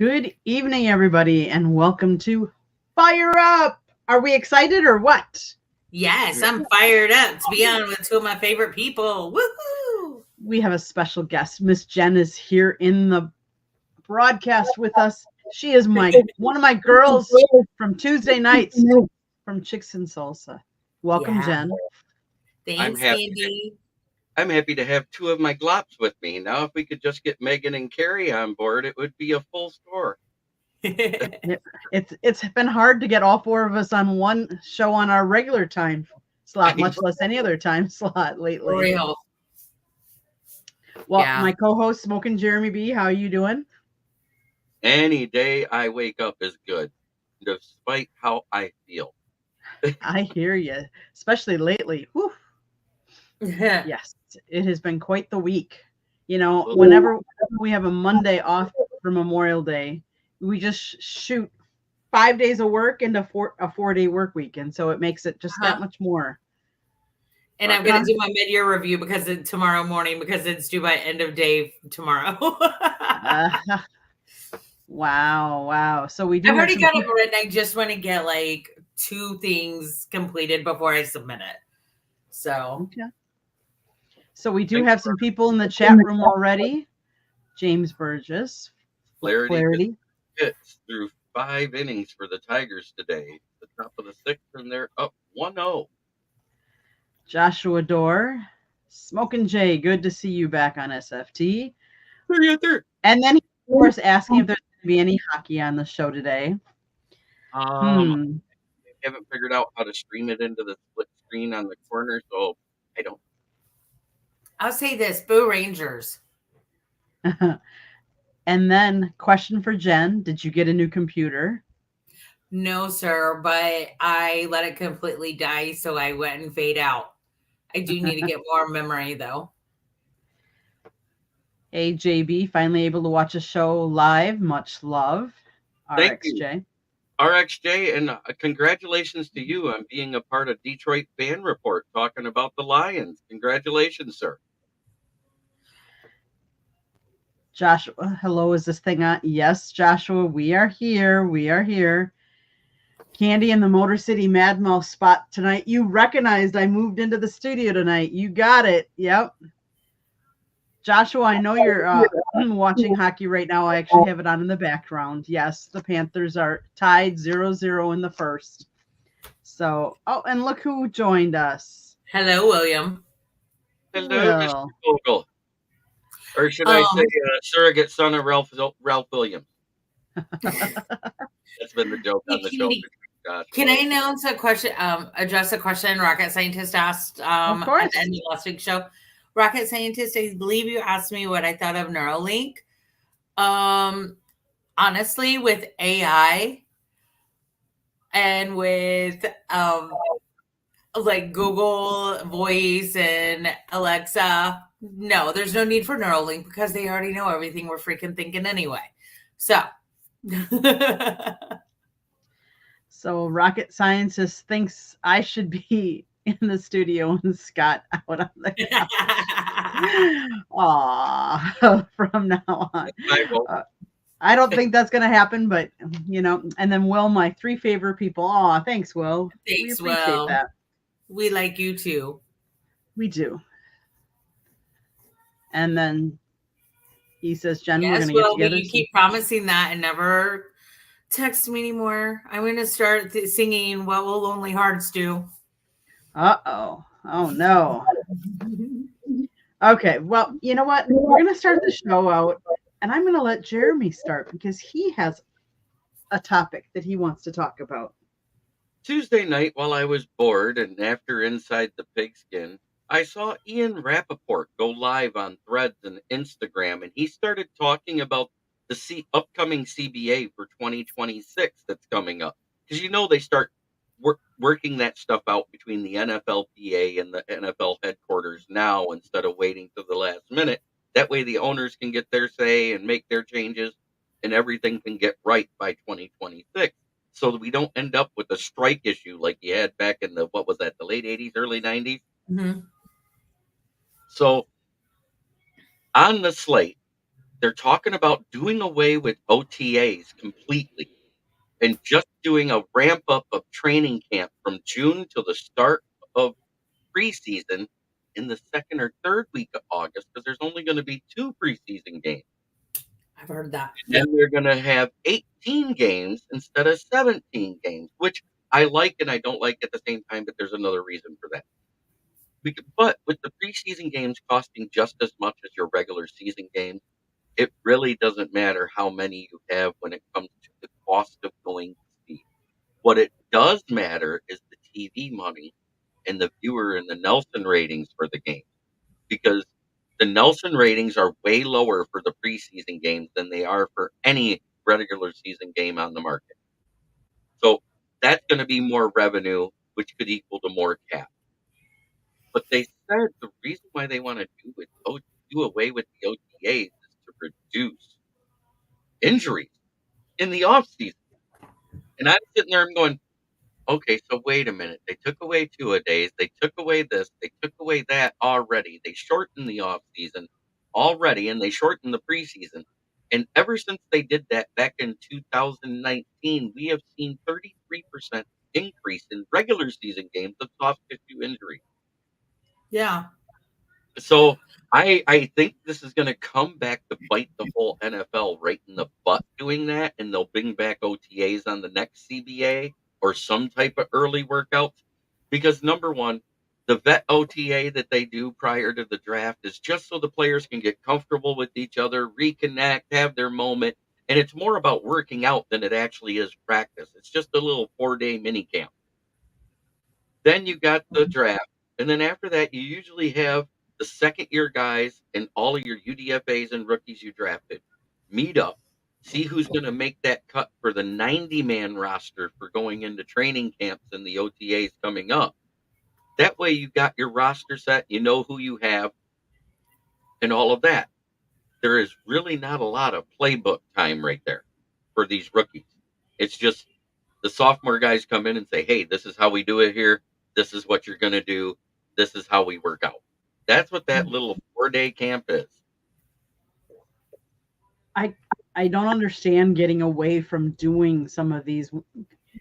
Good evening, everybody, and welcome to Fire Up. Are we excited or what? Yes, I'm fired up to be on with two of my favorite people. Woohoo! We have a special guest. Miss Jen is here in the broadcast with us. She is one of my girls from Tuesday nights from Chicks and Salsa. Welcome, Yeah. Jen. I'm Thanks, happy. Candy. I'm happy to have two of my glops with me. Now, if we could just get Megan and Carrie on board, it would be a full score. It's been hard to get all four of us on one show on our regular time slot, much less any other time slot lately. Real. Well, Yeah. my co-host Smoking Jeremy B, how are you doing? Any day I wake up is good, despite how I feel. I hear you, especially lately. Whew. Yes, it has been quite the week. You know, whenever we have a Monday off for Memorial Day, we just shoot 5 days of work into a 4-day work week, and so it makes it just that much more. And I'm going to do my mid-year review because it's tomorrow morning because it's due by end of day tomorrow. Wow. So we do. I've already got it written. I just want to get like 2 things completed before I submit it. So. Okay. So we do have some people in the chat room already. James Burgess. Flaherty hits through 5 innings for the Tigers today. The top of the 6th, and they're up 1-0. Joshua Dorr. Smoking Jay, good to see you back on SFT. And then, of course, asking if there's going to be any hockey on the show today. I haven't figured out how to stream it into the split screen on the corner, so I don't. I'll say this, Boo Rangers. And then, question for Jen, did you get a new computer? No, sir, but I let it completely die, so I went and fade out. I do need to get more memory, though. Hey, JB, finally able to watch a show live. Much love. Thank RXJ. You. RXJ, and congratulations to you on being a part of Detroit Fan Report, talking about the Lions. Congratulations, sir. Joshua, hello, is this thing on? Yes, Joshua, we are here. Candy in the Motor City Mad Mouse spot tonight. You recognized I moved into the studio tonight. You got it. Yep. Joshua, I know you're watching hockey right now. I actually have it on in the background. Yes, the Panthers are tied 0-0 in the first. So, and look who joined us. Hello, William. Hello, Mr. Vogel. Or should I say surrogate son of Ralph Williams? That's been the joke on the show. Can I announce a question, address a question Rocket Scientist asked at the end of last week's show? Rocket Scientist, I believe you asked me what I thought of Neuralink. Honestly, with AI and with like Google Voice and Alexa, no, there's no need for Neuralink because they already know everything we're freaking thinking anyway. So. So Rocket Scientist thinks I should be in the studio and Scott out on the couch. Aw, from now on. I don't think that's going to happen, but, you know, and then Will, my 3 favorite people. Aw, thanks, Will. Thanks, we appreciate Will. that. We like you too. We do. And then he says, Jen, we're going to get together. You keep promising that and never text me anymore. I'm going to start singing What Will Lonely Hearts Do? Uh-oh. Oh, no. Okay, well, you know what? We're going to start the show out, and I'm going to let Jeremy start because he has a topic that he wants to talk about. Tuesday night, while I was bored and after Inside the Pigskin, I saw Ian Rappaport go live on Threads and Instagram, and he started talking about the upcoming CBA for 2026 that's coming up. Because, you know, they start working that stuff out between the NFLPA and the NFL headquarters now instead of waiting to the last minute. That way the owners can get their say and make their changes, and everything can get right by 2026. So that we don't end up with a strike issue like you had back in the late 80s, early 90s. Mm-hmm. So on the slate, they're talking about doing away with OTAs completely and just doing a ramp up of training camp from June till the start of preseason in the second or third week of August, because there's only going to be 2 preseason games. I've heard that. And then they're going to have 18 games instead of 17 games, which I like and I don't like at the same time, but there's another reason for that. But with the preseason games costing just as much as your regular season games, it really doesn't matter how many you have when it comes to the cost of going to see. What it does matter is the TV money and the viewer and the Nelson ratings for the game, because the Nelson ratings are way lower for the preseason games than they are for any regular season game on the market. So that's going to be more revenue, which could equal to more cap. But they said the reason why they want to do away with the OTAs is to reduce injuries in the off season. And I'm sitting there and going, okay, so wait a minute. They took away 2-a-days. They took away this. They took away that already. They shortened the off season already, and they shortened the preseason. And ever since they did that back in 2019, we have seen 33% increase in regular season games of soft tissue injury. Yeah. So I think this is going to come back to bite the whole NFL right in the butt doing that, and they'll bring back OTAs on the next CBA or some type of early workouts. Because number one, the vet OTA that they do prior to the draft is just so the players can get comfortable with each other, reconnect, have their moment. And it's more about working out than it actually is practice. It's just a little 4-day mini camp. Then you got the draft. And then after that, you usually have the second year guys and all of your UDFAs and rookies you drafted meet up, see who's going to make that cut for the 90-man roster for going into training camps and the OTAs coming up. That way you got your roster set, you know who you have, and all of that. There is really not a lot of playbook time right there for these rookies. It's just the sophomore guys come in and say, hey, this is how we do it here. This is what you're going to do. This is how we work out. That's what that little 4-day camp is. I don't understand getting away from doing some of these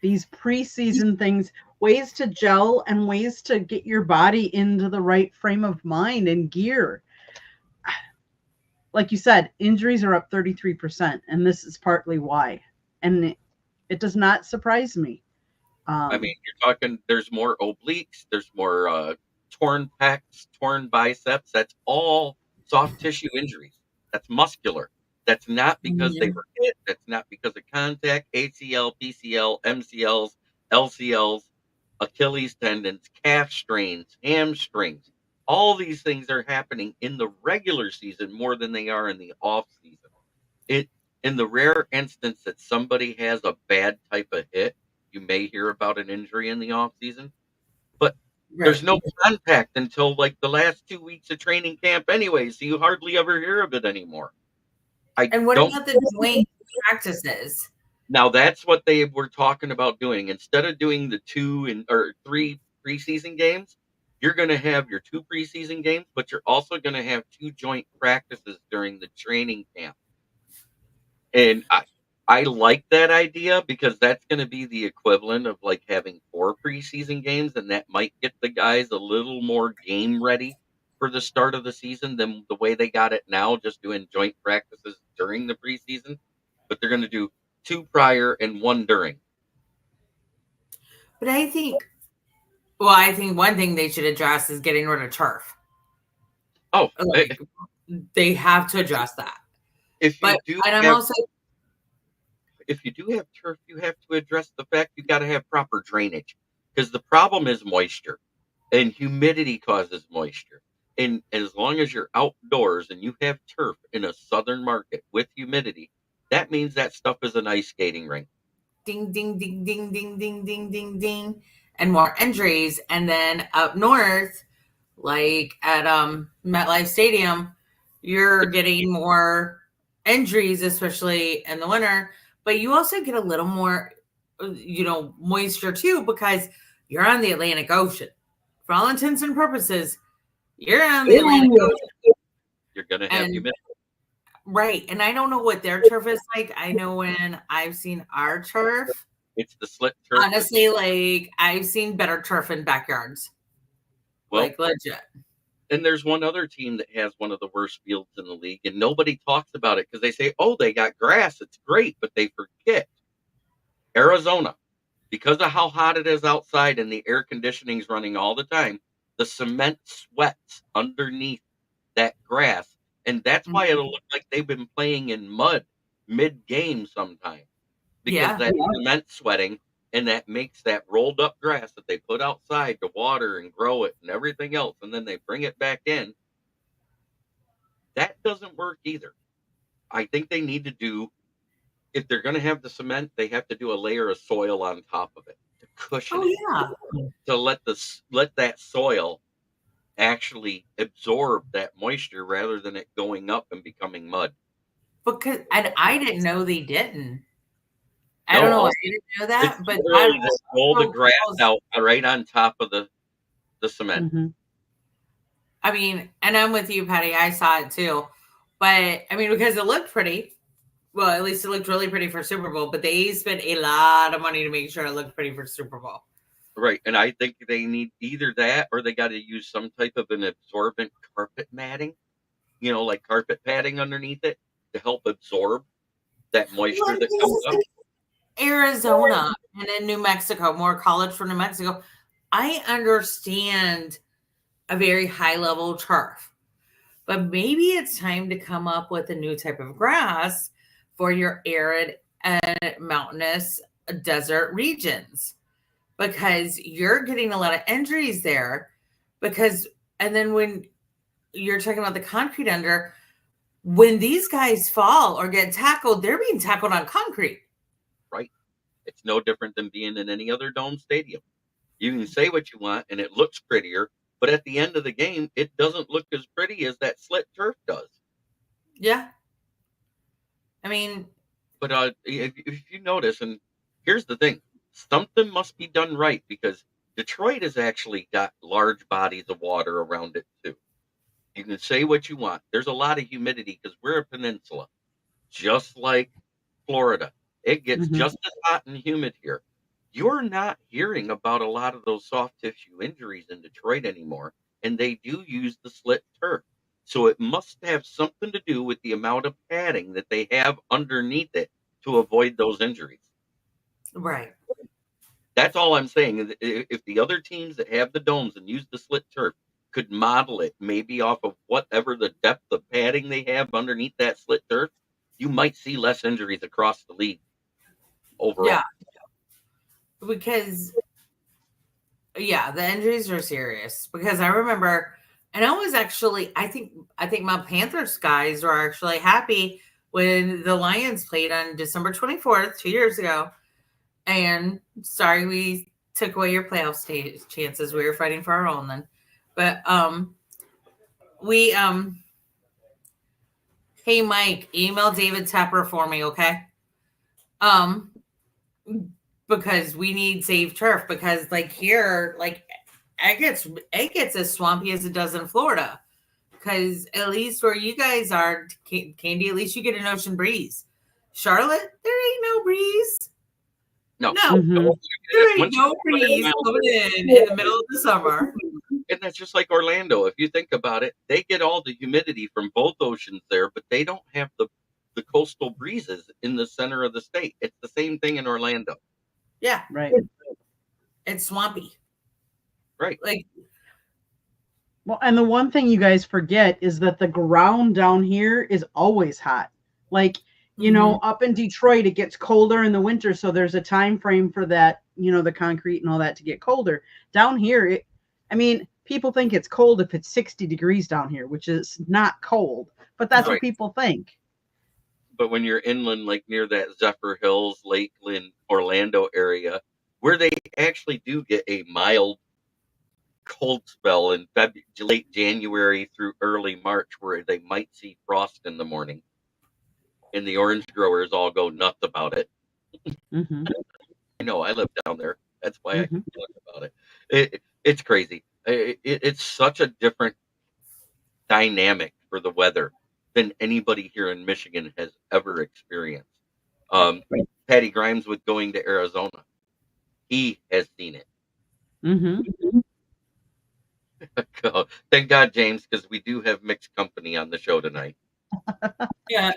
preseason things, ways to gel and ways to get your body into the right frame of mind and gear. Like you said, injuries are up 33%, and this is partly why. And it does not surprise me. I mean, you're talking, there's more obliques, there's more torn pecs, torn biceps. That's all soft tissue injuries. That's muscular. That's not because they were hit. That's not because of contact. ACL, PCL, MCLs, LCLs, Achilles tendons, calf strains, hamstrings. All these things are happening in the regular season more than they are in the off season. In the rare instance that somebody has a bad type of hit, you may hear about an injury in the off season, but there's no contact until like the last 2 weeks of training camp anyway, so you hardly ever hear of it anymore. And what about the joint practices? Now that's what they were talking about doing. Instead of doing the 2 or 3 preseason games, you're going to have your 2 preseason games, but you're also going to have 2 joint practices during the training camp. And I like that idea because that's going to be the equivalent of like having 4 preseason games, and that might get the guys a little more game ready for the start of the season than the way they got it now, just doing joint practices during the preseason. But they're going to do 2 prior and 1 during. But I think one thing they should address is getting rid of turf. Oh, they have to address that. If you do have turf, you have to address the fact you got to have proper drainage, because the problem is moisture, and humidity causes moisture. And as long as you're outdoors and you have turf in a southern market with humidity, that means that stuff is an ice skating rink. Ding, ding, ding, ding, ding, ding, ding, ding, ding, and more injuries. And then up north, like at MetLife Stadium, you're getting more injuries, especially in the winter. But you also get a little more, moisture too, because you're on the Atlantic Ocean. For all intents and purposes, you're on the Atlantic Ocean. You're going to have humidity. Right. And I don't know what their turf is like. I know when I've seen our turf, It's the slit turf. honestly, like I've seen better turf in backyards. Well, Like legit. and there's one other team that has one of the worst fields in the league, and nobody talks about it because they say, "Oh, they got grass, it's great," but they forget Arizona, because of how hot it is outside and the air conditioning's running all the time. The cement sweats underneath that grass, and that's why it'll look like they've been playing in mud mid-game sometimes, because Yeah. that cement sweating, and that makes that rolled up grass that they put outside to water and grow it and everything else, and then they bring it back in. That doesn't work either. I think they need to do, if they're going to have the cement, they have to do a layer of soil on top of it to cushion Oh it, yeah. to let that soil actually absorb that moisture rather than it going up and becoming mud. Because and I didn't know they didn't. I No, don't know. I also, didn't know that, it's but literally I they roll the so grass close. out right on top of the cement. Mhm. I mean, and I'm with you, Patty. I saw it too. But I mean, because it looked pretty. Well, at least it looked really pretty for Super Bowl, but they spent a lot of money to make sure it looked pretty for Super Bowl. Right. And I think they need either that or they got to use some type of an absorbent carpet matting, like carpet padding underneath it to help absorb that moisture Well, that this comes is up. like Arizona and in New Mexico, more college for New Mexico. I understand a very high level turf, but maybe it's time to come up with a new type of grass for your arid and mountainous desert regions, because you're getting a lot of injuries there. And then when you're talking about the concrete under, when these guys fall or get tackled, they're being tackled on concrete. Right. It's no different than being in any other dome stadium. You can say what you want and it looks prettier, but at the end of the game, it doesn't look as pretty as that slit turf does. Yeah. I mean, But if you notice, and here's the thing, something must be done right because Detroit has actually got large bodies of water around it too. You can say what you want. There's a lot of humidity because we're a peninsula, just like Florida. It gets Mhm. just as hot and humid here. You're not hearing about a lot of those soft tissue injuries in Detroit anymore, and they do use the slit turf. So it must have something to do with the amount of padding that they have underneath it to avoid those injuries. right. That's all I'm saying. If the other teams that have the domes and use the slit turf could model it maybe off of whatever the depth of padding they have underneath that slit turf, you might see less injuries across the league Yeah. overall. Because, yeah, the injuries are serious. Because I remember, and I was actually, I think my Panthers guys were actually happy when the Lions played on December 24th, 2 years ago. And sorry, we took away your playoff chances. We were fighting for our own then. But we hey Mike, email David Tepper for me, okay? Um, because we need safe turf, because like here, like it gets as swampy as it does in Florida. Because at least where you guys are, Candy, at least you get an ocean breeze. Charlotte, there ain't no breeze. No, No, Mhm. there ain't once no you get 100 breeze miles, coming in the middle of the summer. and that's just like Orlando. If you think about it, they get all the humidity from both oceans there, but they don't have the coastal breezes in the center of the state. It's the same thing in Orlando. Yeah, Right. it's swampy. Right. Like, Well, and the one thing you guys forget is that the ground down here is always hot. Like, up in Detroit, it gets colder in the winter, so there's a time frame for that, the concrete and all that to get colder. Down here, people think it's cold if it's 60 degrees down here, which is not cold, but that's what Right. people think. But when you're inland, like near that Zephyr Hills, Lakeland, Orlando area, where they actually do get a mild cold spell in late January through early March, where they might see frost in the morning, and the orange growers all go nuts about it. Hmm. I know, I live down there. That's why I Hmm. can talk about it. It's crazy. It's such a different dynamic for the weather than anybody here in Michigan has ever experienced. Right. Patty Grimes with going to Arizona. He has seen it. Mm-hmm. Thank God, James, because we do have mixed company on the show tonight. Yeah.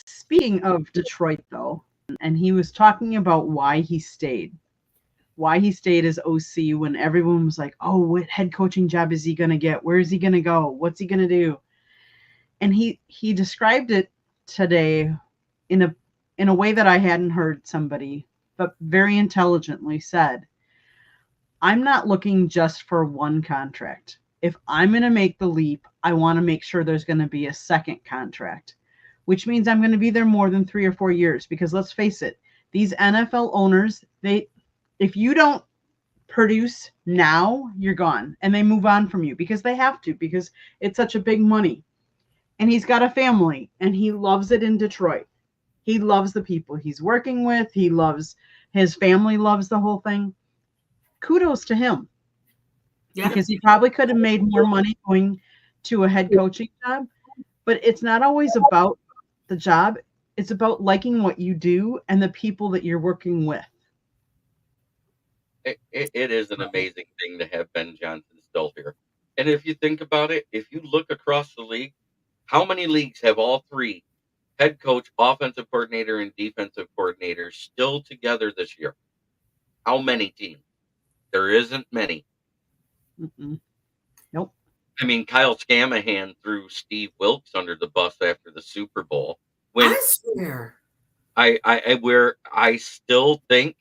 Speaking of Detroit, though, and he was talking about why he stayed as OC when everyone was like, oh, what head coaching job is he going to get? Where is he going to go? What's he going to do? And he described it today in a way that I hadn't heard somebody, but very intelligently said, I'm not looking just for one contract. If I'm going to make the leap, I want to make sure there's going to be a second contract, which means I'm going to be there more than 3 or 4 years, because let's face it, these NFL owners, if you don't produce now, you're gone, and they move on from you because they have to, because it's such a big money. And he's got a family, and he loves it in Detroit. He loves the people he's working with. His family loves the whole thing. Kudos to him. Yeah. Because he probably could have made more money going to a head coaching job, but it's not always about the job. It's about liking what you do and the people that you're working with. It is an amazing thing to have Ben Johnson still here. And if you think about it, if you look across the league, how many leagues have all three, head coach, offensive coordinator, and defensive coordinator, still together this year? How many teams? There isn't many. Mm-mm. Nope. I mean, Kyle Scamahan threw Steve Wilkes under the bus after the Super Bowl. When I swear. where I still think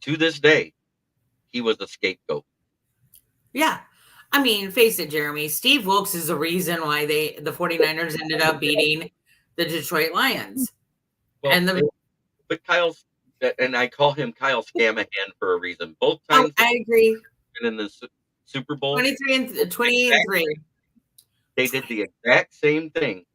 to this day he was a scapegoat. Yeah. I mean, face it, Jeremy. Steve Wilkes is the reason why the 49ers ended up beating the Detroit Lions. Well, but Kyle's, and I call him Kyle Scamahan for a reason. Both times I agree. in the Super Bowl, 23. They did the exact same thing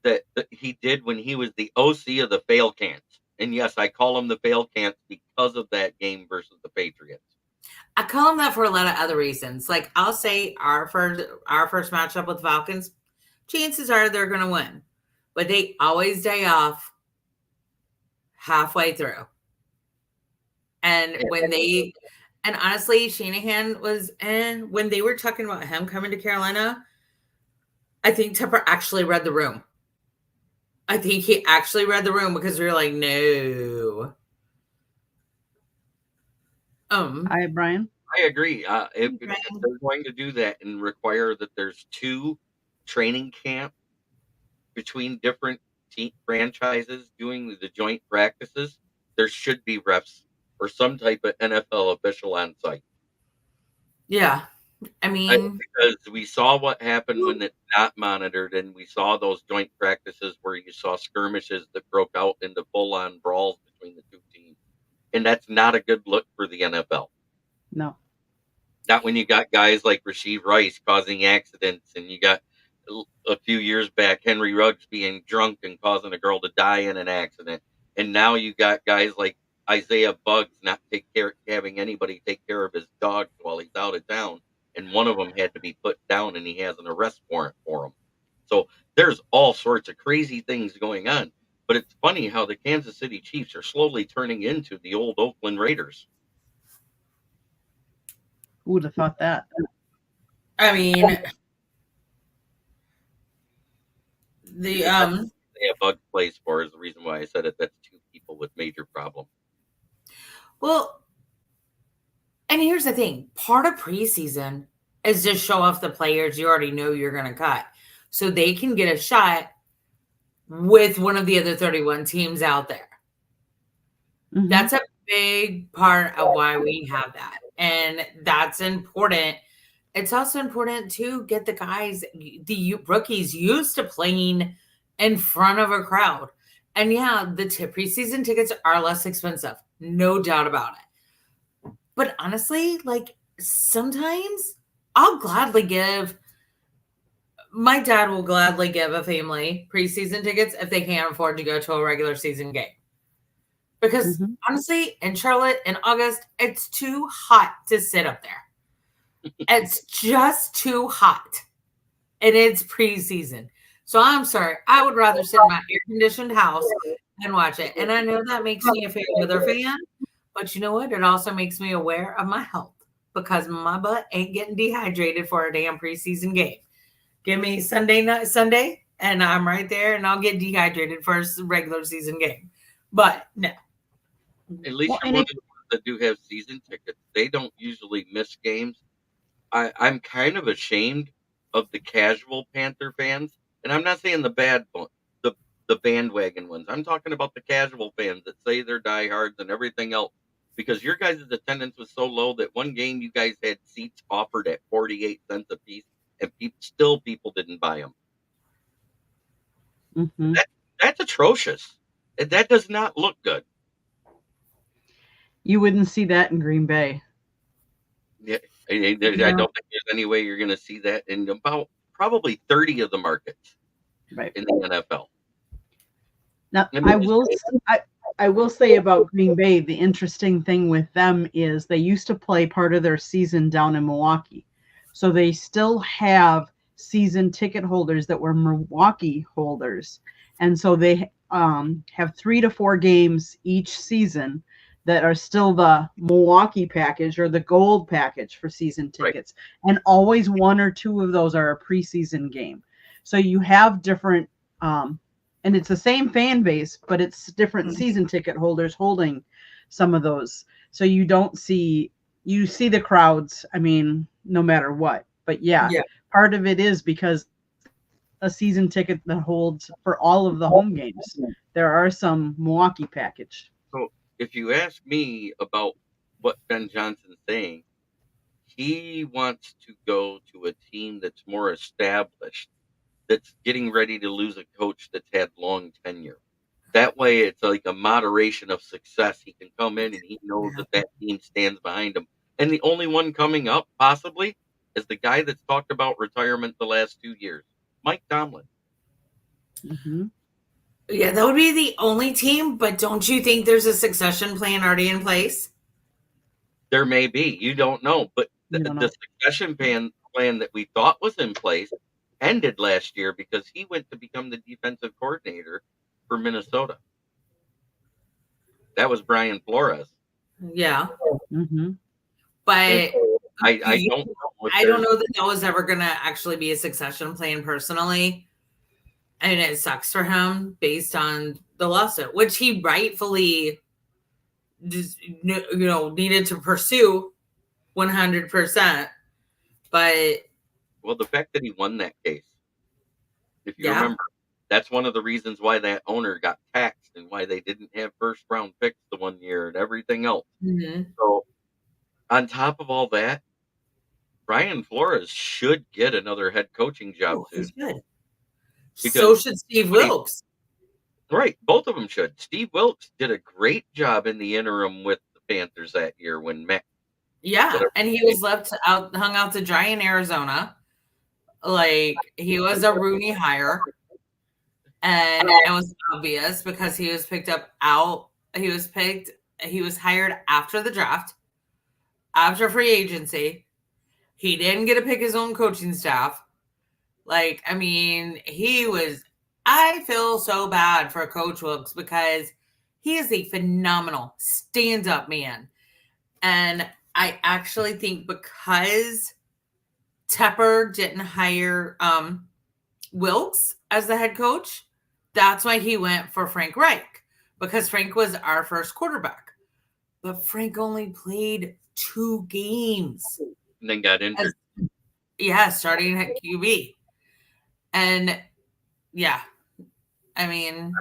that he did when he was the OC of the Fail Cants. And yes, I call him the Fail Cants because of that game versus the Patriots. I call him that for a lot of other reasons. Like, I'll say our first matchup with Falcons, chances are they're going to win, but they always die off halfway through. And and honestly, Shanahan was, when they were talking about him coming to Carolina, I think Tepper actually read the room. I think he actually read the room, because we were like, no. Hi, Brian. I agree. If they're going to do that and require that there's 2 training camp between different franchises doing the joint practices, there should be refs or some type of NFL official on site. Yeah. I mean, because we saw what happened when it's not monitored, and we saw those joint practices where you saw skirmishes that broke out into full-on brawls between the 2 teams. And that's not a good look for the NFL. No. Not when you got guys like Rashee Rice causing accidents, and you got a few years back Henry Ruggs being drunk and causing a girl to die in an accident. And now you got guys like Isaiah Buggs not having anybody take care of his dogs while he's out of town. And one of them had to be put down, and he has an arrest warrant for him. So there's all sorts of crazy things going on. But it's funny how the Kansas City Chiefs are slowly turning into the old Oakland Raiders. Who would have thought that? I mean, the Bug plays for is the reason why I said it. That's 2 people with major problems. Well, and here's the thing. Part of preseason is just show off the players you already know you're going to cut, so they can get a shot with one of the other 31 teams out there. Mm-hmm. That's a big part of why we have that. And that's important. It's also important to get the guys, the rookies, used to playing in front of a crowd. And yeah, the preseason tickets are less expensive. No doubt about it. But honestly, like, sometimes my dad will gladly give a family preseason tickets if they can't afford to go to a regular season game. Because Mhm. honestly, in Charlotte in August, it's too hot to sit up there. It's just too hot. And it's preseason. So I'm sorry. I would rather sit in my air conditioned house and watch it. And I know that makes me a fair weather fan, but you know what? It also makes me aware of my health because my butt ain't getting dehydrated for a damn preseason game. Give me Sunday, and I'm right there, and I'll get dehydrated for a regular season game. But no. At least Well, you're and one it, of the ones that do have season tickets. They don't usually miss games. I'm kind of ashamed of the casual Panther fans, and I'm not saying the bad one, the bandwagon ones. I'm talking about the casual fans that say they're diehards and everything else. Because your guys' attendance was so low that one game you guys had seats offered at 48 cents a piece, and people didn't buy them. mhm. That's atrocious. That does not look good. You wouldn't see that in Green Bay. Yeah, I don't think there's any way you're going to see that in about probably 30 of the markets Right. in the NFL. Now, I mean, I will say about Green Bay, the interesting thing with them is they used to play part of their season down in Milwaukee. So they still have season ticket holders that were Milwaukee holders. And so they have 3 to 4 games each season that are still the Milwaukee package or the gold package for season Right. tickets. And always 1 or 2 of those are a preseason game. So you have different and it's the same fan base, but it's different season ticket holders holding some of those. So you see the crowds, I mean, no matter what. But yeah, part of it is because a season ticket that holds for all of the home games. There are some Milwaukee package. So if you ask me about what Ben Johnson's saying, he wants to go to a team that's more established, that's getting ready to lose a coach that's had long tenure. That way, it's like a moderation of success. He can come in and he knows that team stands behind him. And the only one coming up, possibly, is the guy that's talked about retirement the last 2 years, Mike Tomlin. Mm-hmm. Yeah, that would be the only team, but don't you think there's a succession plan already in place? There may be. You don't know. But the succession plan that we thought was in place ended last year because he went to become the defensive coordinator for Minnesota. That was Brian Flores. Yeah. Mm-hmm. But I don't know. I don't know that was ever going to actually be a succession plan personally. And it sucks for him based on the lawsuit, which he rightfully needed to pursue 100%. But well, the fact that he won that case, if you remember, that's one of the reasons why that owner got taxed and why they didn't have first round picks the one year and everything else. Mm-hmm. So on top of all that, Brian Flores should get another head coaching job soon. He's good. So should Steve Wilkes. Right. Both of them should. Steve Wilkes did a great job in the interim with the Panthers that year when Matt. Yeah. And he was hung out to dry in Arizona. Like, he was a Rooney hire. And it was obvious because he was he was hired after the draft, after free agency. He didn't get to pick his own coaching staff. Like, I mean, I feel so bad for Coach Wilkes because he is a phenomenal stand-up man. And I actually think because Tepper didn't hire Wilkes as the head coach, that's why he went for Frank Reich, because Frank was our first quarterback. But Frank only played 2 games. And then got injured. Starting at QB. And I mean,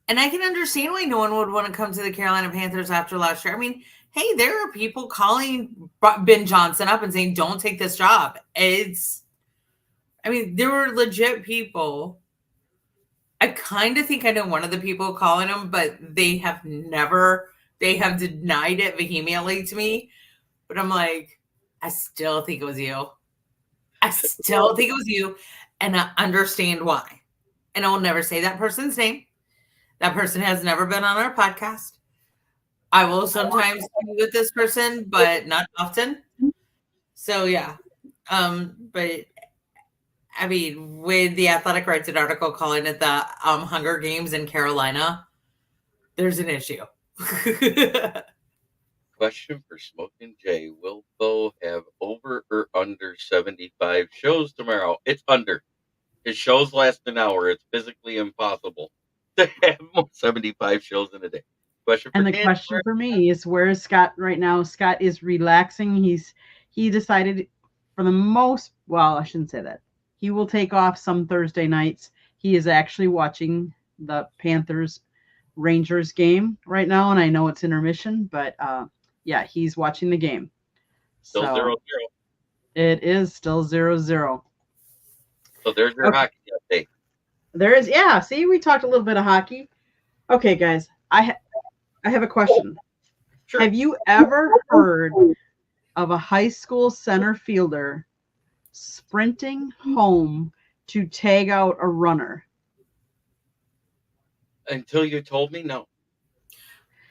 and I can understand why no one would want to come to the Carolina Panthers after last year. I mean, hey, there are people calling Ben Johnson up and saying, don't take this job. There were legit people. I kind of think I know one of the people calling him, but they have denied it vehemently to me. But I'm like, I still think it was you. And I understand why. And I will never say that person's name. That person has never been on our podcast. I will sometimes be with this person, but not often. So yeah. But I mean, with the Athletic writes an article calling it the Hunger Games in Carolina, there's an issue. Question for Smoking Jay. Will Bo have over or under 75 shows tomorrow? It's under. His shows last an hour. It's physically impossible to have 75 shows in a day. Question for And the Candy. question for me is, where is Scott right now? Scott is relaxing. He decided for the most, well, I shouldn't say that. He will take off some Thursday nights. He is actually watching the Panthers Rangers game right now, and I know it's intermission, but yeah, he's watching the game. Still So 0-0. it is still 0-0. So there's your hockey update. There is, yeah. See, we talked a little bit of hockey. Okay, guys, I have a question. Sure. Have you ever heard of a high school center fielder sprinting home to tag out a runner? Until you told me, no.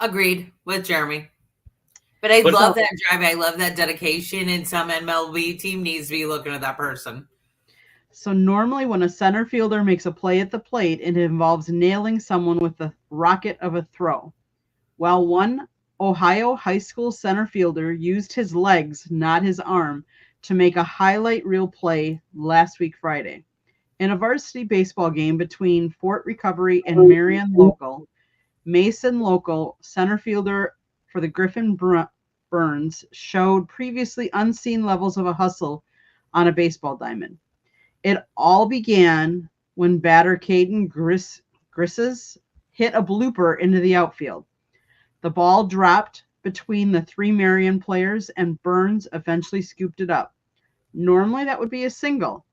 Agreed with Jeremy. But I love that drive. I love that dedication, and some MLB team needs to be looking at that person. So normally when a center fielder makes a play at the plate, it involves nailing someone with the rocket of a throw. Well, one Ohio high school center fielder used his legs, not his arm, to make a highlight reel play last week Friday. In a varsity baseball game between Fort Recovery and Marion Local, Mason Local center fielder for the Griffin Burns showed previously unseen levels of a hustle on a baseball diamond. It all began when batter Caden Grisses hit a blooper into the outfield. The ball dropped between the three Marion players, and Burns eventually scooped it up. Normally that would be a single,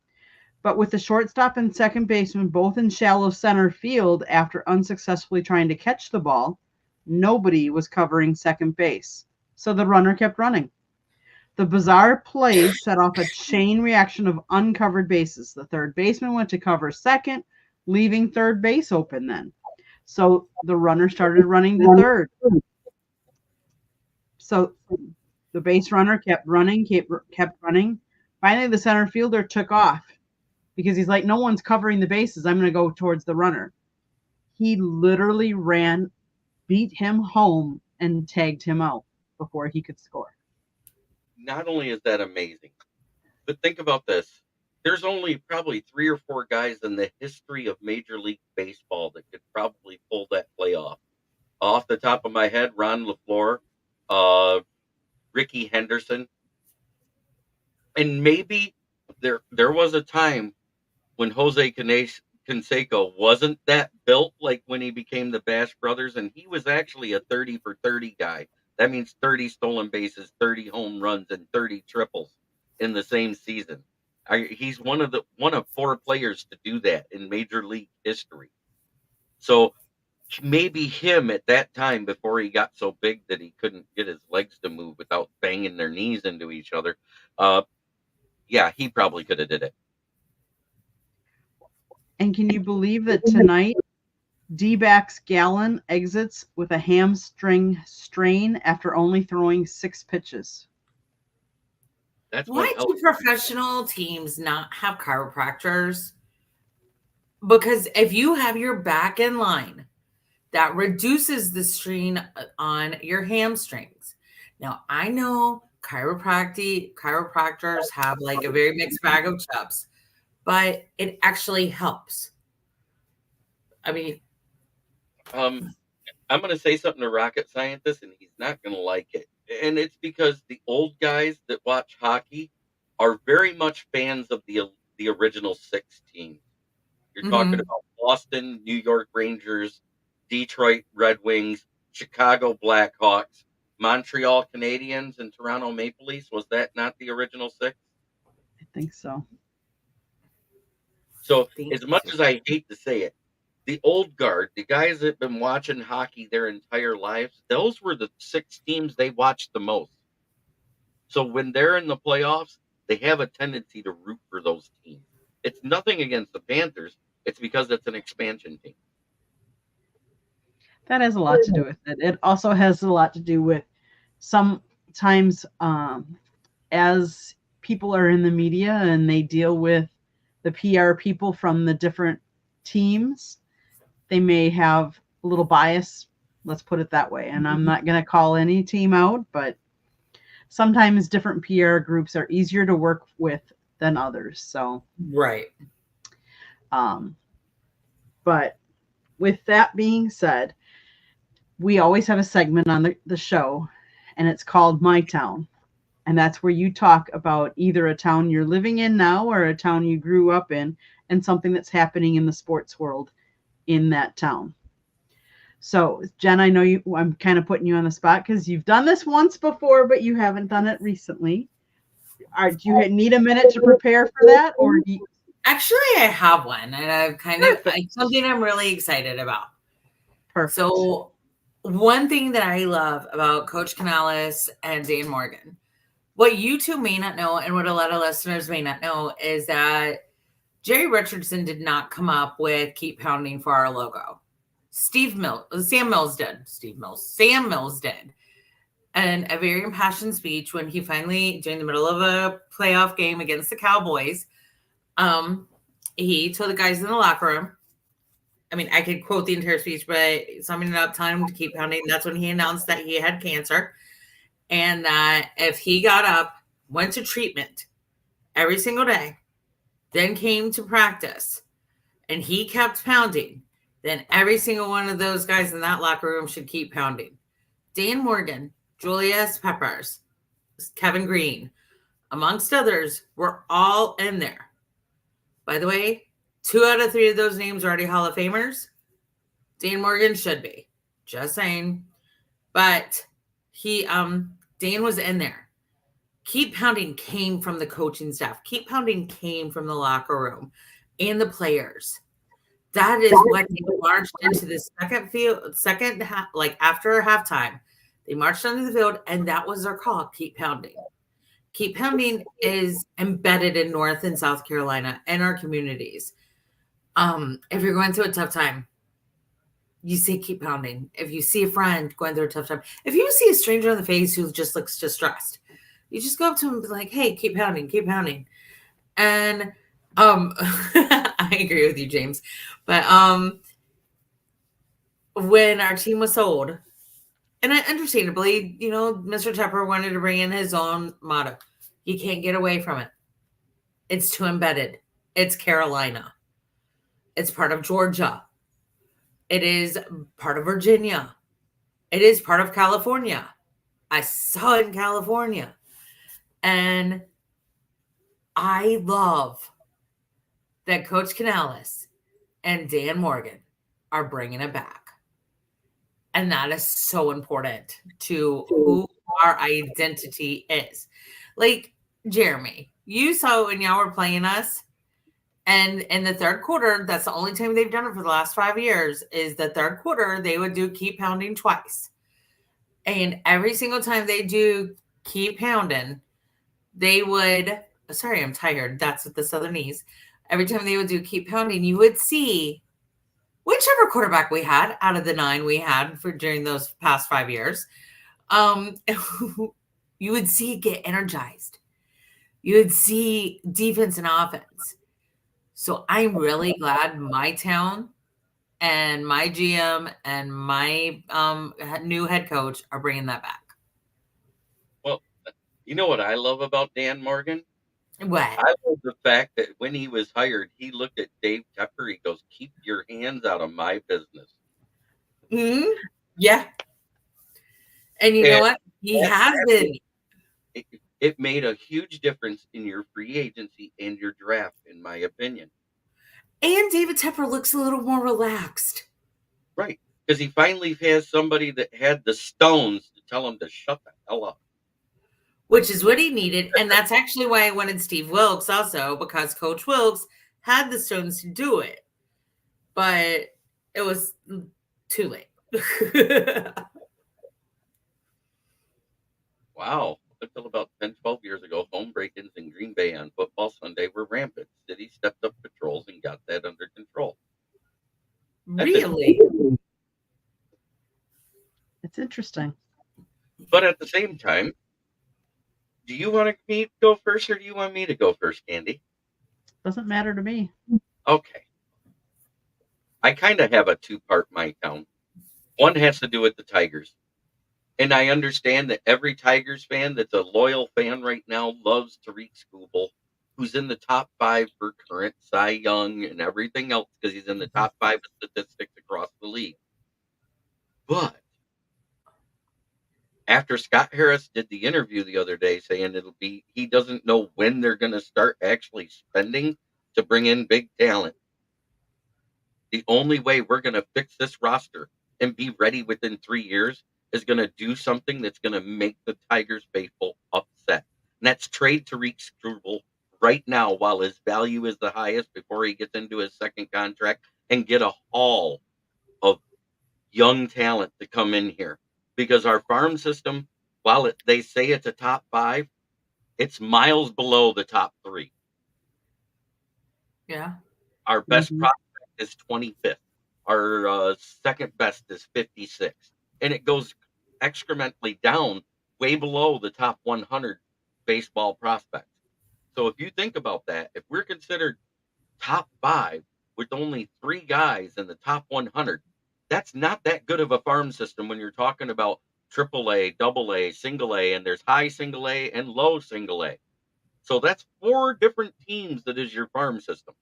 but with the shortstop and second baseman both in shallow center field after unsuccessfully trying to catch the ball, nobody was covering second base. So the runner kept running. The bizarre play set off a chain reaction of uncovered bases. The third baseman went to cover second, leaving third base open then. So the runner started running to third. So the base runner kept running. Finally, the center fielder took off because he's like, no one's covering the bases. I'm going to go towards the runner. He literally ran, beat him home, and tagged him out before he could score. Not only is that amazing, but think about this. There's only probably 3 or 4 guys in the history of Major League Baseball that could probably pull that play off. Off the top of my head, Ron LaFleur, Ricky Henderson. And maybe there was a time when Jose Canseco wasn't that built like when he became the Bash Brothers, and he was actually a 30 for 30 guy. That means 30 stolen bases, 30 home runs, and 30 triples in the same season. He's one of 4 players to do that in Major League history. So maybe him at that time, before he got so big that he couldn't get his legs to move without banging their knees into each other, yeah, he probably could have did it. And can you believe that tonight D-backs Gallen exits with a hamstring strain after only throwing 6 pitches? Why do professional teams not have chiropractors? Because if you have your back in line, that reduces the strain on your hamstrings. Now, I know chiropractors have like a very mixed bag of chips, but it actually helps. I mean, I'm going to say something to rocket scientist, and he's not going to like it. And it's because the old guys that watch hockey are very much fans of the original 6 teams. You're talking about Boston, New York Rangers, Detroit Red Wings, Chicago Blackhawks, Montreal Canadiens, and Toronto Maple Leafs. Was that not the original 6? I think so. So as much as I hate to say it, the old guard, the guys that have been watching hockey their entire lives, those were the 6 teams they watched the most. So when they're in the playoffs, they have a tendency to root for those teams. It's nothing against the Panthers. It's because it's an expansion team. That has a lot to do with it. It also has a lot to do with sometimes as people are in the media and they deal with the PR people from the different teams, they may have a little bias. Let's put it that way. And I'm not going to call any team out, but sometimes different PR groups are easier to work with than others. So, right. But with that being said, we always have a segment on the show, and it's called My Town. And that's where you talk about either a town you're living in now or a town you grew up in and something that's happening in the sports world in that town. So, Jen, I know I'm kind of putting you on the spot because you've done this once before, but you haven't done it recently. Do you need a minute to prepare for that? Or Actually, I have one, and I've something I'm really excited about. Perfect. So, one thing that I love about Coach Canales and Dan Morgan, what you two may not know, and what a lot of listeners may not know, is that Jerry Richardson did not come up with "Keep Pounding" for our logo. Sam Mills did. And a very impassioned speech when he finally, during the middle of a playoff game against the Cowboys, he told the guys in the locker room, I mean, I could quote the entire speech, but summing it up, telling him to keep pounding. That's when he announced that he had cancer and that if he got up, went to treatment every single day, then came to practice, and he kept pounding, then every single one of those guys in that locker room should keep pounding. Dan Morgan, Julius Peppers, Kevin Green, amongst others, were all in there. By the way, 2 out of 3 of those names are already Hall of Famers. Dan Morgan should be. Just saying. But Dan was in there. Keep Pounding came from the coaching staff. Keep Pounding came from the locker room and the players. That is what they marched into the second half, like after halftime. They marched onto the field, and that was their call, Keep Pounding. Keep Pounding is embedded in North and South Carolina and our communities. If you're going through a tough time, you say keep pounding. If you see a friend going through a tough time, if you see a stranger in the face who just looks distressed, you just go up to him and be like, hey, keep pounding, keep pounding. And I agree with you, James. But when our team was sold, and I understandably, Mr. Tepper wanted to bring in his own motto. You can't get away from it. It's too embedded. It's Carolina. It's part of Georgia. It is part of Virginia. It is part of California. I saw it in California. And I love that Coach Canales and Dan Morgan are bringing it back. And that is so important to who our identity is. Like, Jeremy, you saw when y'all were playing us, and in the third quarter, that's the only time they've done it for the last 5 years, is the third quarter, they would do Keep Pounding twice. And every single time they do Keep Pounding, they would, sorry, I'm tired. That's with the Southernese. Every time they would do Keep Pounding, you would see whichever quarterback we had out of the 9 we had during those past 5 years, you would see it get energized. You would see defense and offense. So I'm really glad my town and my GM and my new head coach are bringing that back. Well, you know what I love about Dan Morgan? What? I love the fact that when he was hired, he looked at Dave Tepper. He goes, keep your hands out of my business. Mm-hmm. Yeah. And you know what? He has been. It made a huge difference in your free agency and your draft, in my opinion. And David Tepper looks a little more relaxed. Right. Because he finally has somebody that had the stones to tell him to shut the hell up. Which is what he needed. And that's actually why I wanted Steve Wilkes also, because Coach Wilkes had the stones to do it. But it was too late. Wow. Until about 10, 12 years ago, home break-ins in Green Bay on football Sunday were rampant. City stepped up patrols and got that under control. Really? It's interesting. But at the same time, do you want me to go first or do you want me to go first, Candy? Doesn't matter to me. Okay. I kind of have a two-part my count. One has to do with the Tigers. And I understand that every Tigers fan that's a loyal fan right now loves Tariq Skubal, who's in the top 5 for current Cy Young and everything else because he's in the top 5 statistics across the league. But after Scott Harris did the interview the other day saying he doesn't know when they're going to start actually spending to bring in big talent. The only way we're going to fix this roster and be ready within 3 years is going to do something that's going to make the Tigers faithful upset. And that's trade Tariq Skubal right now while his value is the highest before he gets into his second contract and get a haul of young talent to come in here. Because our farm system, while they say it's a top 5, it's miles below the top 3. Yeah. Our best prospect is 25th. Our second best is 56th. And it goes excrementally down way below the top 100 baseball prospects. So if you think about that, if we're considered top 5 with only 3 guys in the top 100, that's not that good of a farm system when you're talking about AAA, AA, single A, and there's high single A and low single A. So that's 4 different teams that is your farm system.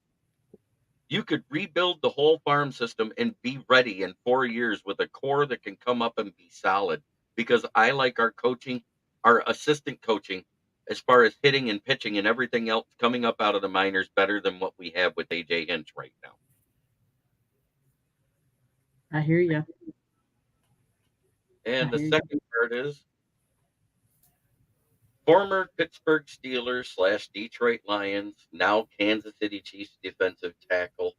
You could rebuild the whole farm system and be ready in 4 years with a core that can come up and be solid. Because I like our coaching, our assistant coaching, as far as hitting and pitching and everything else coming up out of the minors better than what we have with AJ Hinch right now. I hear you. And the second part is former Pittsburgh Steelers / Detroit Lions, now Kansas City Chiefs defensive tackle.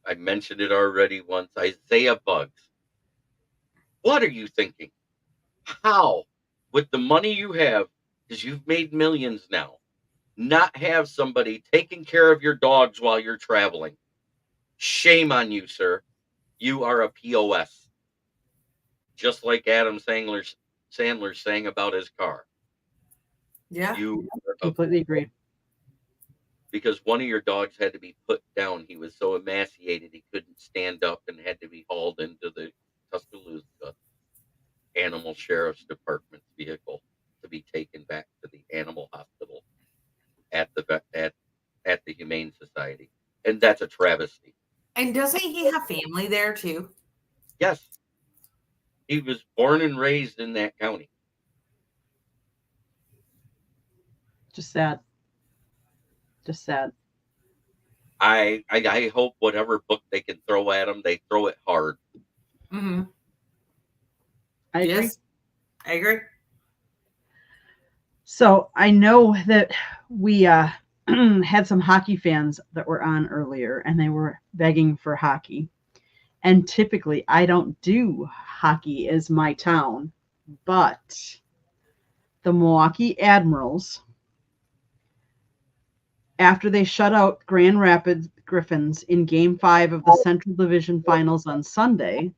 I mentioned it already once, Isaiah Buggs. What are you thinking? How, with the money you have, because you've made millions now, not have somebody taking care of your dogs while you're traveling? Shame on you, sir. You are a POS. Just like Adam Sandler saying about his car. Yeah. You completely agree. Because one of your dogs had to be put down. He was so emaciated he couldn't stand up and had to be hauled into the Tuscaloosa Animal Sheriff's Department's vehicle to be taken back to the animal hospital at the Humane Society. And that's a travesty. And doesn't he have family there too? Yes. He was born and raised in that county. Just sad. Just sad. I hope whatever book they can throw at him, they throw it hard. Mm-hmm. I agree. Yes, I agree. So I know that we had some hockey fans that were on earlier, and they were begging for hockey. And typically, I don't do hockey as my town, but the Milwaukee Admirals, after they shut out Grand Rapids Griffins in Game 5 of the Central Division Finals on Sunday,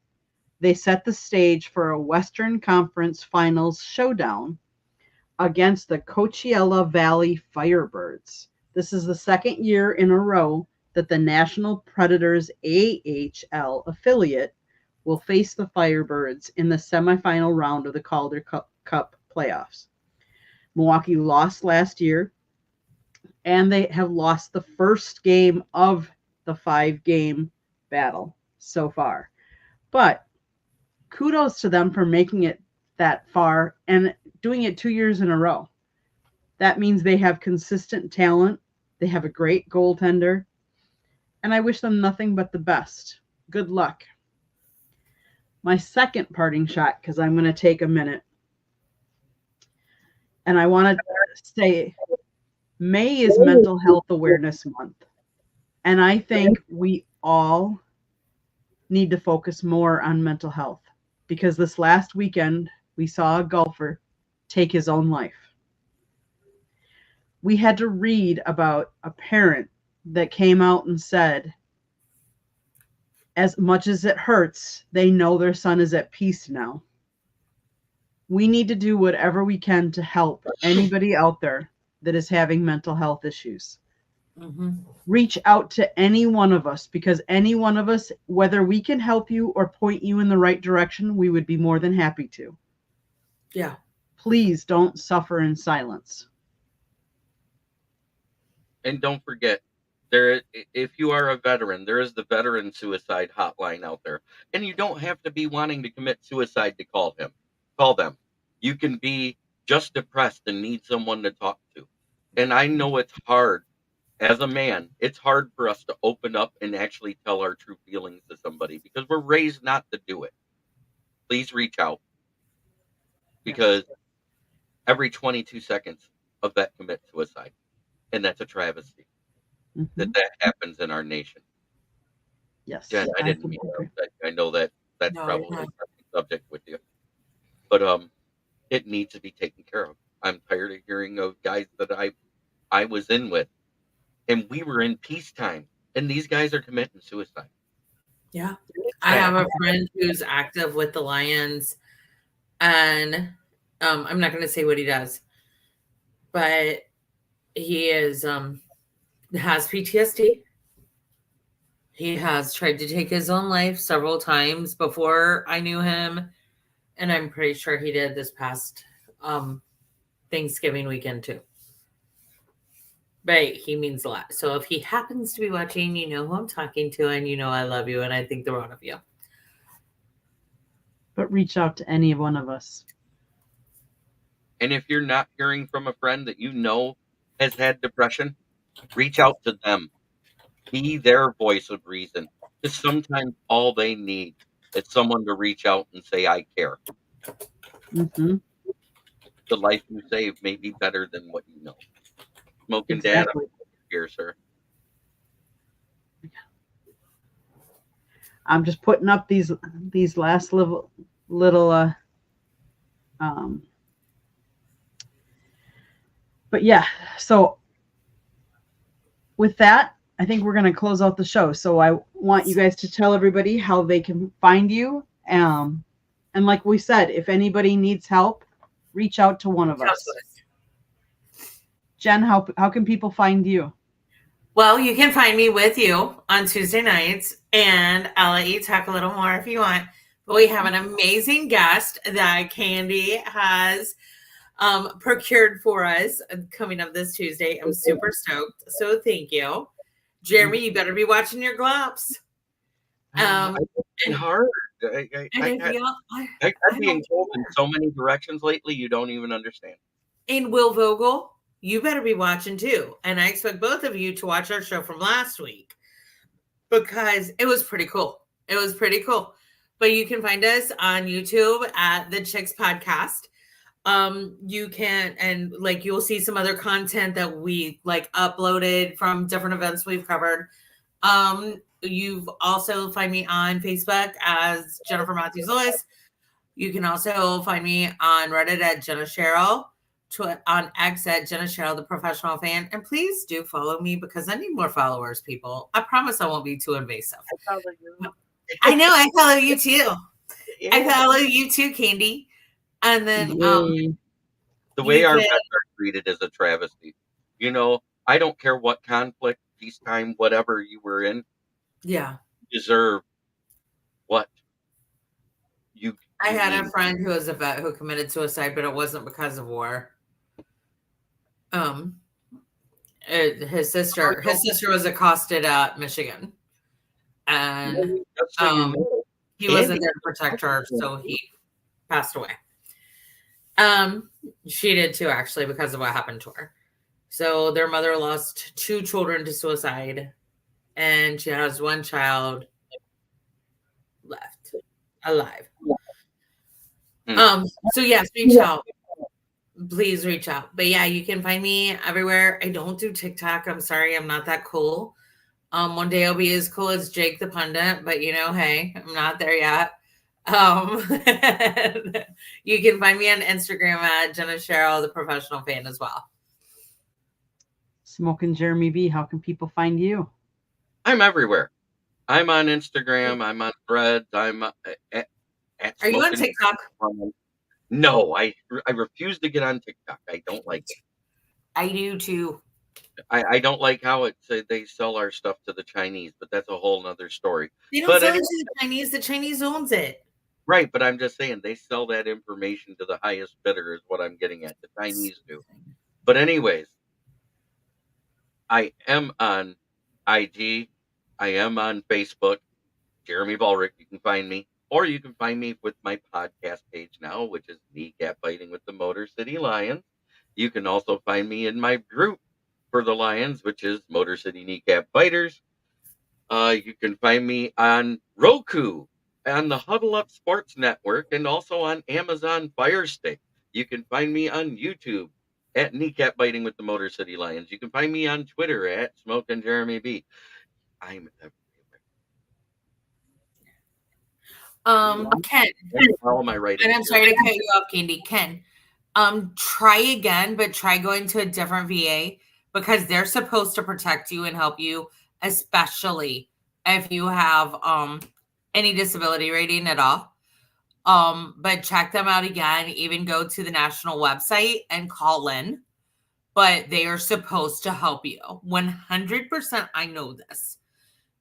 they set the stage for a Western Conference Finals showdown against the Coachella Valley Firebirds. This is the second year in a row that the National Predators AHL affiliate will face the Firebirds in the semifinal round of the Calder Cup playoffs. Milwaukee lost last year, and they have lost the first game of the 5-game battle so far. But kudos to them for making it that far and doing it 2 years in a row. That means they have consistent talent. They have a great goaltender. And I wish them nothing but the best. Good luck. My second parting shot, because I'm going to take a minute. And I want to say May is Mental Health Awareness Month. And I think we all need to focus more on mental health. Because this last weekend, we saw a golfer take his own life. We had to read about a parent that came out and said, as much as it hurts, they know their son is at peace now. We need to do whatever we can to help anybody out there that is having mental health issues. Mm-hmm. Reach out to any one of us, because any one of us, whether we can help you or point you in the right direction, we would be more than happy to. Yeah. Please don't suffer in silence. And don't forget, if you are a veteran, there is the veteran suicide hotline out there. And you don't have to be wanting to commit suicide to call them. You can be just depressed and need someone to talk to. And I know it's hard. As a man, it's hard for us to open up and actually tell our true feelings to somebody because we're raised not to do it. Please reach out, because every 22 seconds a vet commits suicide, and that's a travesty that happens in our nation. Yes. Jen, I didn't mean that. I know that's No, probably you're a not. subject with you, but it needs to be taken care of. I'm tired of hearing of guys that I was in with, and we were in peacetime, and these guys are committing suicide. Yeah. I have a friend who's active with the Lions, and I'm not going to say what he does, but he is has PTSD. He has tried to take his own life several times before I knew him, and I'm pretty sure he did this past Thanksgiving weekend too. But he means a lot. So if he happens to be watching, you know who I'm talking to, and you know I love you, and I think the world of you. But reach out to any one of us. And if you're not hearing from a friend that you know has had depression, reach out to them. Be their voice of reason. Because sometimes all they need is someone to reach out and say, I care. Mm-hmm. The life you save may be better than what you know. Smoking Exactly. Dad, I'm here, sir. I'm just putting up these last little but yeah, so with that, I think we're going to close out the show. So I want you guys to tell everybody how they can find you. And like we said, if anybody needs help, reach out to one of us. Jen, how can people find you? Well, you can find me with you on Tuesday nights, and I'll let you talk a little more if you want. But we have an amazing guest that Candy has procured for us coming up this Tuesday. I'm super stoked. So thank you. Jeremy, you better be watching your gloves. It's hard. I'm being told in so many directions lately, you don't even understand. And Will Vogel, you better be watching too. And I expect both of you to watch our show from last week because it was pretty cool. It was pretty cool. But you can find us on YouTube at The Chicks Podcast. You can, and like you'll see some other content that we like uploaded from different events we've covered. You've also find me on Facebook as Jennifer Matthews Lewis. You can also find me on Reddit at Jenna Cheryl, on X at Jenna Cheryl, the professional fan. And please do follow me because I need more followers, people. I promise I won't be too invasive. I know, I follow you too. Yeah. I follow you too, Candy. And then the way our vets are treated is a travesty. You know, I don't care what conflict, peacetime, whatever you were in. Yeah. You deserve what you. I had a friend who was a vet who committed suicide, but it wasn't because of war. His sister was accosted at Michigan, and he wasn't there to protect her, so he passed away. She did too, actually, because of what happened to her. So their mother lost 2 children to suicide, and she has 1 child left alive. So yes, reach out. Please reach out. But yeah, you can find me everywhere. I don't do TikTok. I'm sorry, I'm not that cool. One day I'll be as cool as Jake the Pundit, but you know, hey, I'm not there yet. You can find me on Instagram at Jenna Cheryl, the professional fan, as well. Smoking Jeremy B, how can people find you? I'm everywhere. I'm on Instagram. I'm on Threads. I'm Are you on TikTok? No, I refuse to get on TikTok. I don't like it. I do too. I don't like how they sell our stuff to the Chinese, but that's a whole nother story. They don't But sell it anyway, to the Chinese. The Chinese owns it. right, but I'm just saying they sell that information to the highest bidder is what I'm getting at. The Chinese do. But anyways, I am on IG. I am on Facebook. Jeremy Ballrick, you can find me. Or you can find me with my podcast page now, which is Kneecap Biting with the Motor City Lions. You can also find me in my group for the Lions, which is Motor City Kneecap Biters. You can find me on Roku, on the Huddle Up Sports Network, and also on Amazon Fire Stick. You can find me on YouTube at Kneecap Biting with the Motor City Lions. You can find me on Twitter at Smokin' Jeremy B. I'm Ken, all my writing. and I'm sorry to cut you off, Candy. Ken, try again, but try going to a different VA because they're supposed to protect you and help you, especially if you have any disability rating at all. But check them out again. Even go to the national website and call in. But they are supposed to help you. 100%. I know this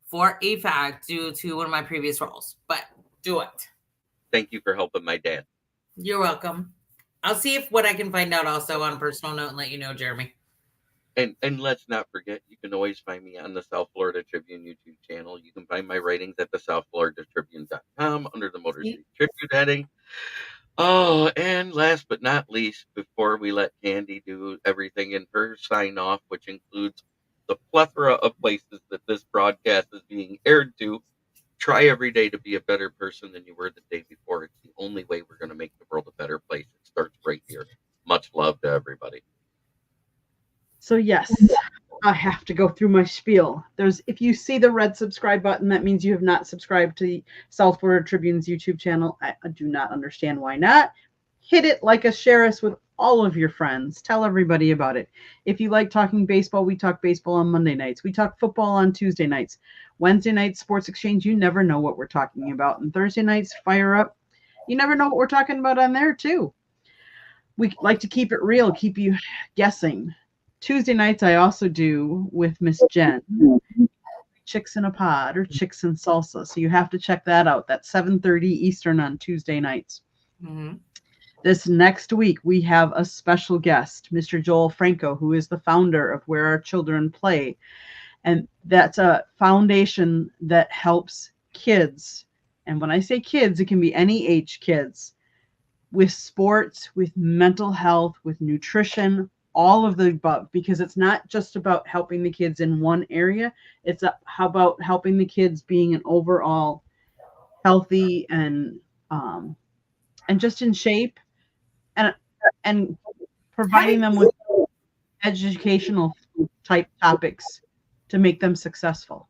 for a fact due to one of my previous roles. But do it. Thank you for helping my dad. You're welcome. I'll see if what I can find out also on a personal note and let you know, Jeremy. And let's not forget, you can always find me on the South Florida Tribune YouTube channel. You can find my writings at the southfloridatribune.com under the Motor City Tribune heading. Oh, and last but not least, before we let Candy do everything in her sign off, which includes the plethora of places that this broadcast is being aired to, try every day to be a better person than you were the day before. It's the only way we're going to make the world a better place. It starts right here. Much love to everybody. So yes, I have to go through my spiel. If you see the red subscribe button, that means you have not subscribed to the South Florida Tribune's YouTube channel. I do not understand why not. Hit it, like us, share us with all of your friends. Tell everybody about it. If you like talking baseball, we talk baseball on Monday nights. We talk football on Tuesday nights. Wednesday nights, Sports Exchange, you never know what we're talking about. And Thursday nights, Fire Up, you never know what we're talking about on there too. We like to keep it real, keep you guessing. Tuesday nights, I also do with Miss Jen, Chicks in a Pod or Chicks in Salsa. So you have to check that out. That's 7:30 Eastern on Tuesday nights. Mm-hmm. This next week, we have a special guest, Mr. Joel Franco, who is the founder of Where Our Children Play. And that's a foundation that helps kids. And when I say kids, it can be any age kids with sports, with mental health, with nutrition, all of the above, because it's not just about helping the kids in one area. It's about helping the kids being an overall healthy and just in shape, and providing them with educational type topics to make them successful.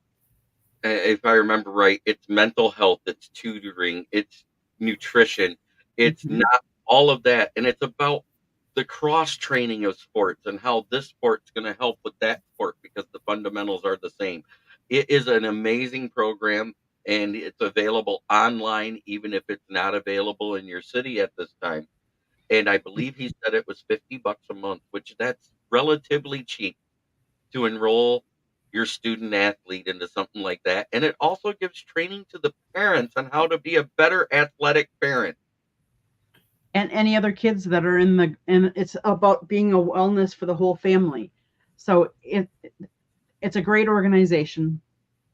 If I remember right, it's mental health, it's tutoring, it's nutrition, it's not all of that, and it's about the cross training of sports and how this sport's going to help with that sport because the fundamentals are the same. It is an amazing program, and it's available online, even if it's not available in your city at this time. And I believe he said it was $50 a month, which that's relatively cheap to enroll your student athlete into something like that. And it also gives training to the parents on how to be a better athletic parent. And any other kids that are and it's about being a wellness for the whole family. So it's a great organization.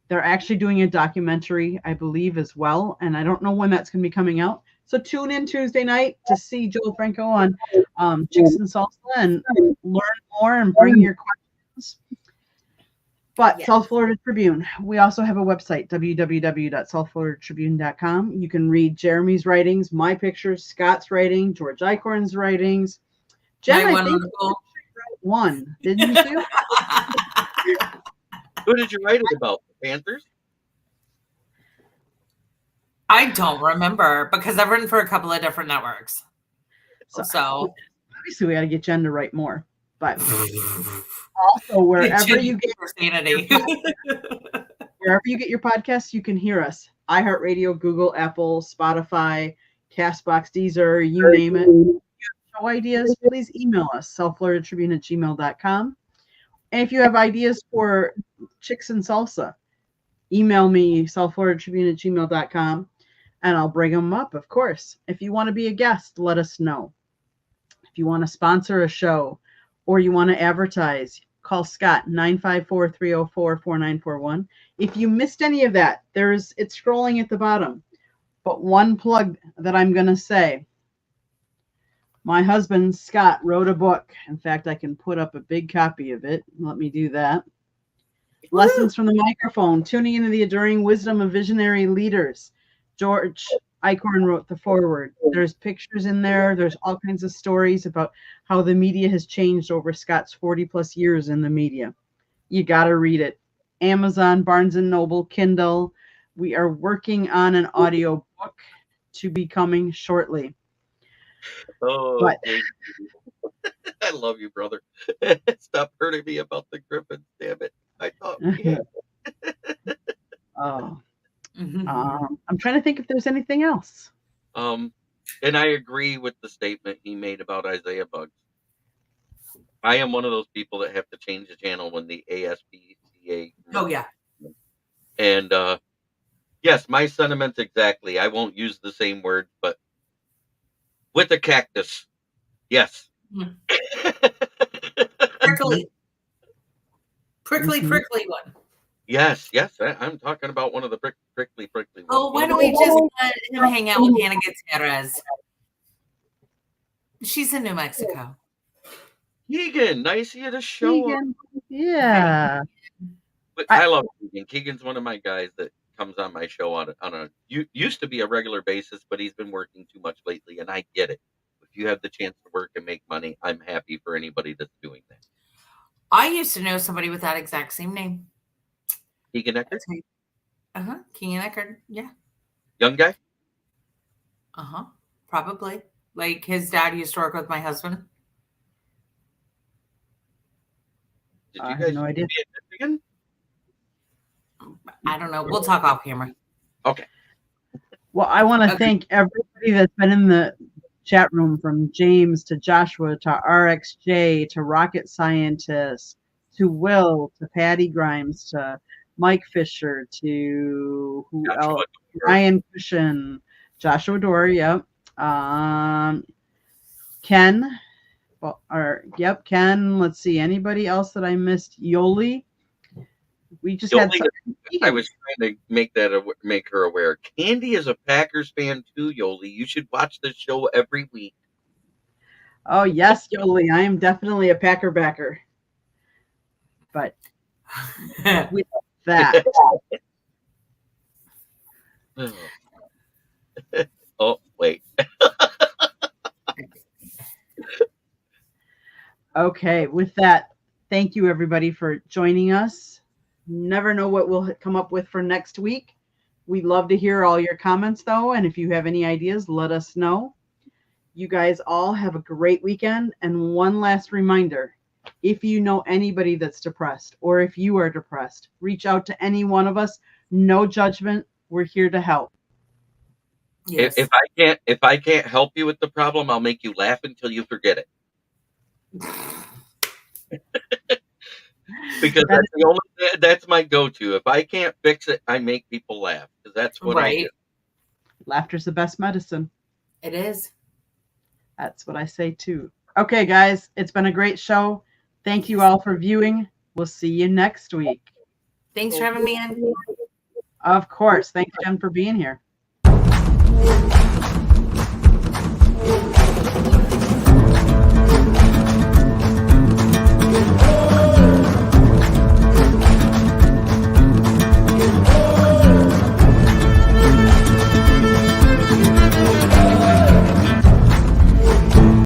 They're actually doing a documentary, I believe, as well. And I don't know when that's going to be coming out. So tune in Tuesday night to see Joel Franco on Chicks and Salsa and learn more and bring your questions. But yes. South Florida Tribune, we also have a website, www.southfloridatribune.com. You can read Jeremy's writings, my pictures, Scott's writing, George Eichhorn's writings. Jen, I think you wrote one, didn't you? Who did you write it about? The Panthers? I don't remember because I've written for a couple of different networks. So obviously we got to get Jen to write more. But also wherever you get your podcasts, you can hear us. iHeartRadio, Google, Apple, Spotify, Castbox, Deezer, you name it. If you have show ideas, please email us, southfloridatribune@gmail.com. And if you have ideas for Chicks and Salsa, email me, southfloridatribune@gmail.com, and I'll bring them up, of course. If you want to be a guest, let us know. If you want to sponsor a show or you want to advertise, call Scott, 954-304-4941. If you missed any of that, it's scrolling at the bottom. But one plug that I'm going to say, my husband, Scott, wrote a book. In fact, I can put up a big copy of it. Let me do that. Lessons from the Microphone, Tuning into the Enduring Wisdom of Visionary Leaders. George Eichhorn wrote the foreword. There's pictures in there. There's all kinds of stories about how the media has changed over Scott's 40 plus years in the media. You got to read it. Amazon, Barnes & Noble, Kindle. We are working on an audio book to be coming shortly. Oh, But, I love you, brother. Stop hurting me about the Griffins, damn it. I thought we had. Oh. I'm trying to think if there's anything else. And I agree with the statement he made about Isaiah Bugs. I am one of those people that have to change the channel when the ASPCA. Oh yeah. And yes, my sentiments exactly. I won't use the same word, but with a cactus, yes. Prickly one. Yes. I'm talking about one of the prickly ones. Oh, why don't we just let him hang out with Hannah Gutierrez? She's in New Mexico. Keegan, nice of you to show up. Keegan, yeah. But I love Keegan. Keegan's one of my guys that comes on my show on a used to be a regular basis, but he's been working too much lately, and I get it. If you have the chance to work and make money, I'm happy for anybody that's doing that. I used to know somebody with that exact same name. Keegan Eckert? Keegan Eckert, yeah. Young guy? Probably. Like his dad used to work with my husband. Did you guys no idea. be in Michigan? I don't know. We'll talk off camera. Okay. Well, I want to thank everybody that's been in the chat room, from James to Joshua to RXJ to Rocket Scientist to Will to Patty Grimes to Mike Fisher to who else? Ryan Cushion, Joshua Dory, yep. Ken. Ken. Let's see. Anybody else that I missed? Yoli. We just had. I was trying to make her aware. Candy is a Packers fan too, Yoli. You should watch this show every week. Oh yes, Yoli. I am definitely a Packer backer. But with that. Oh wait. Okay, with that, thank you everybody for joining us. Never know what we'll come up with for next week. We'd love to hear all your comments though, and if you have any ideas, let us know. You guys all have a great weekend, and one last reminder, if you know anybody that's depressed or if you are depressed, reach out to any one of us. No judgment. We're here to help. Yes. If I can't help you with the problem, I'll make you laugh until you forget it. Because that's my go-to. If I can't fix it, I make people laugh, because that's what I do. Laughter's the best medicine. It is. That's what I say too. Okay, guys, it's been a great show. Thank you all for viewing. We'll see you next week. Thanks for having me on. Of course. Thanks, Jen, for being here.